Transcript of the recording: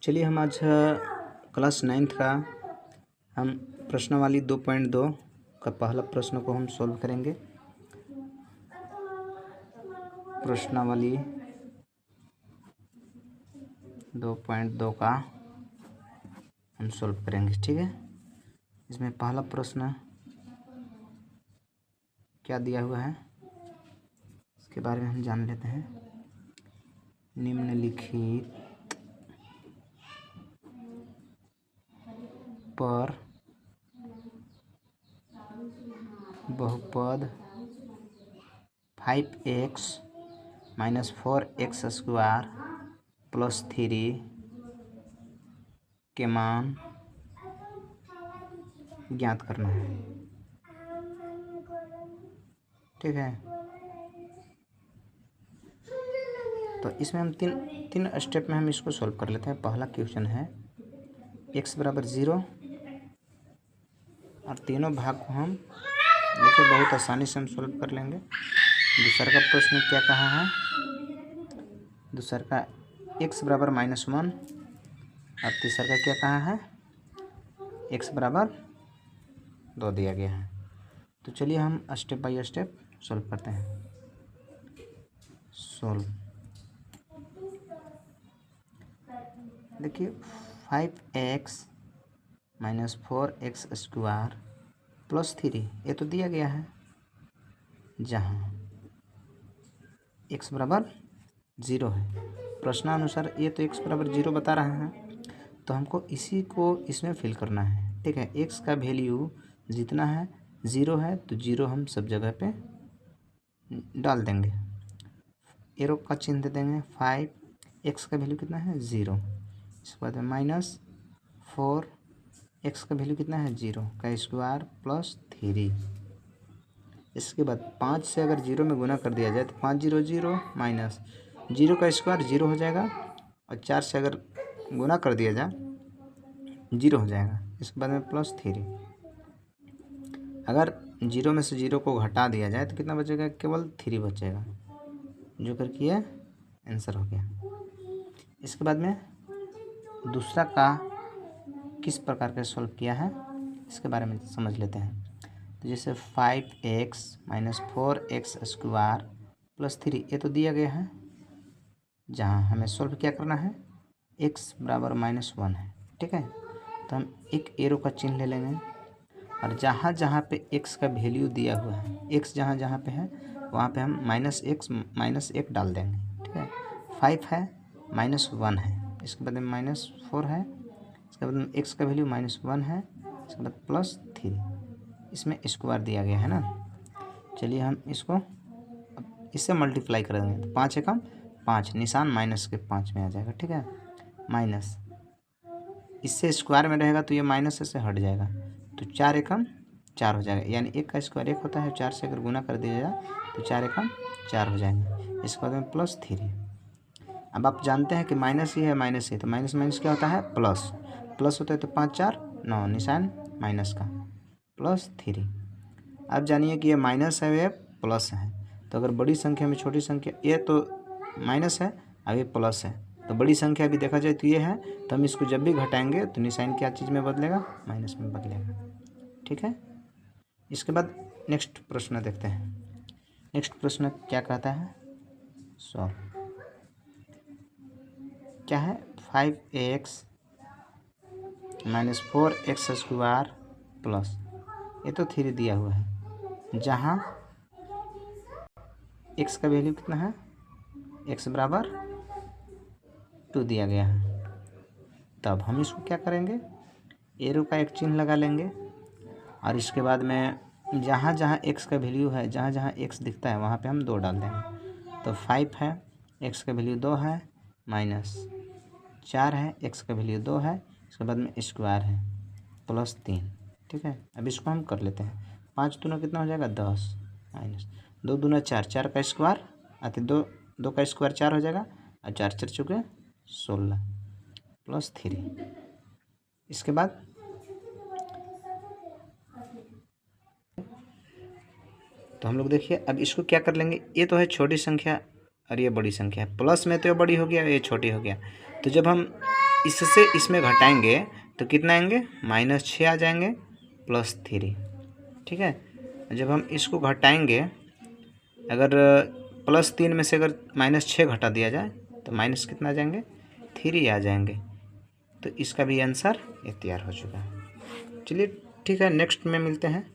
चलिए हम आज क्लास 9th का हम प्रश्नावली 2.2 का पहला प्रश्न को हम सॉल्व करेंगे। प्रश्नावली 2.2 का हम सॉल्व करेंगे, ठीक है। इसमें पहला प्रश्न क्या दिया हुआ है इसके बारे में हम जान लेते हैं। निम्नलिखित पर बहुपद 5x - 4x स्क्वायर प्लस 3 के मान ज्ञात करना है, ठीक है। तो इसमें हम तीन स्टेप में हम इसको सॉल्व कर लेते हैं। पहला क्वेश्चन है x बराबर 0 और तीनों भाग को हम देखिए बहुत आसानी से हम सॉल्व कर लेंगे। दूसरा का प्रश्न क्या कहा है, दूसरा का x बराबर -1 और तीसरा का क्या कहा है x बराबर 2 दिया गया है। तो चलिए हम स्टेप बाय स्टेप सॉल्व करते हैं। सॉल्व देखिए 5x - 4x स्क्वायर प्लस 3 ये तो दिया गया है, जहाँ x बराबर 0 है। प्रश्नानुसार ये तो x बराबर 0 बता रहा है, तो हमको इसी को इसमें फिल करना है, ठीक है। x का वैल्यू जितना है 0 है तो 0 हम सब जगह पे डाल देंगे, एरो का चिन्ह दे देंगे। 5 x का वैल्यू कितना है 0, इसके बाद में -4 x का वैल्यू कितना है 0 का स्क्वायर प्लस 3। इसके बाद 5 से अगर 0 में गुना कर दिया जाए तो 5 0 0 माइनस 0 का स्क्वायर 0 हो जाएगा, और 4 से अगर गुना कर दिया जाए 0 हो जाएगा। इसके बाद में +3। अगर 0 में से 0 को घटा दिया जाए तो कितना बचेगा, केवल 3 बचेगा, जो करके ये आंसर हो गया। इसके बाद में दूसरा का किस प्रकार का सॉल्व किया है इसके बारे में समझ लेते हैं। तो जैसे 5x - 4x स्क्वायर प्लस 3 ये तो दिया गया है, जहाँ हमें सॉल्व क्या करना है x बराबर -1 है, ठीक है। तो हम एक एरो का चिन्ह ले लेंगे, और जहाँ जहाँ पे x का वैल्यू दिया हुआ है, x जहाँ जहाँ पे है वहाँ पे हम -x -1 डाल देंगे, ठीक है। 5 है -1 है, इसके बाद में -4 है, इसके बाद में x का वैल्यू -1 है, इसके बाद +3, इसमें स्क्वायर दिया गया है ना। चलिए हम इसको इससे मल्टीप्लाई कर देंगे तो 5 एकम 5, निशान माइनस के 5 में आ जाएगा, ठीक है। माइनस इससे स्क्वायर में रहेगा तो ये माइनस से हट जाएगा, तो 4 एकम 4 हो जाएगा, यानी 1 का स्क्वायर 1 होता है, 4 से अगर गुना कर दिया जाए तो 4 एकम 4 हो जाएंगे। इसके बाद में +3। अब आप जानते हैं कि माइनस ही है माइनस ही, तो माइनस माइनस क्या होता है प्लस, प्लस होता है तो 5 4 9, निशान माइनस का, +3। अब जानिए कि ये माइनस है ये प्लस है, तो अगर बड़ी संख्या में छोटी संख्या, ये तो माइनस है अब ये प्लस है, तो बड़ी संख्या भी देखा जाए तो ये है, तो हम इसको जब भी घटाएंगे तो निशान क्या चीज़ में बदलेगा, माइनस में बदलेगा, ठीक है। इसके बाद नेक्स्ट प्रश्न देखते हैं। नेक्स्ट प्रश्न क्या कहता है, सॉल्व क्या है 5x - 4x स्क्वायर प्लस ये तो 3 दिया हुआ है, जहाँ x का वैल्यू कितना है x बराबर 2 दिया गया है। तब हम इसको क्या करेंगे, एरो का एक चिन्ह लगा लेंगे, और इसके बाद में जहाँ जहाँ x का वैल्यू है, जहाँ जहाँ x दिखता है वहाँ पे हम 2 डाल देंगे। तो 5 है, x का वैल्यू 2 है, -4 है, x का वैल्यू 2 है, इसके बाद में स्क्वायर है +3, ठीक है। अब इसको हम कर लेते हैं। 5 दूना कितना हो जाएगा 10, -2 दूना 4, 4 का स्क्वायर आते 2 का स्क्वायर 4 हो जाएगा, और 4 4 चुके 16 +3। इसके बाद तो हम लोग देखिए अब इसको क्या कर लेंगे, ये तो है छोटी संख्या और ये बड़ी संख्या है, प्लस में तो ये बड़ी हो गया ये छोटी हो गया, तो जब हम इससे इसमें घटाएंगे तो कितना आएंगे, -6 आ जाएंगे +3। ठीक है, जब हम इसको घटाएंगे, अगर +3 में से अगर -6 घटा दिया जाए तो माइनस कितना आ जाएंगे, 3 आ जाएंगे। तो इसका भी आंसर ये तैयार हो चुका है। चलिए ठीक है, नेक्स्ट में मिलते हैं।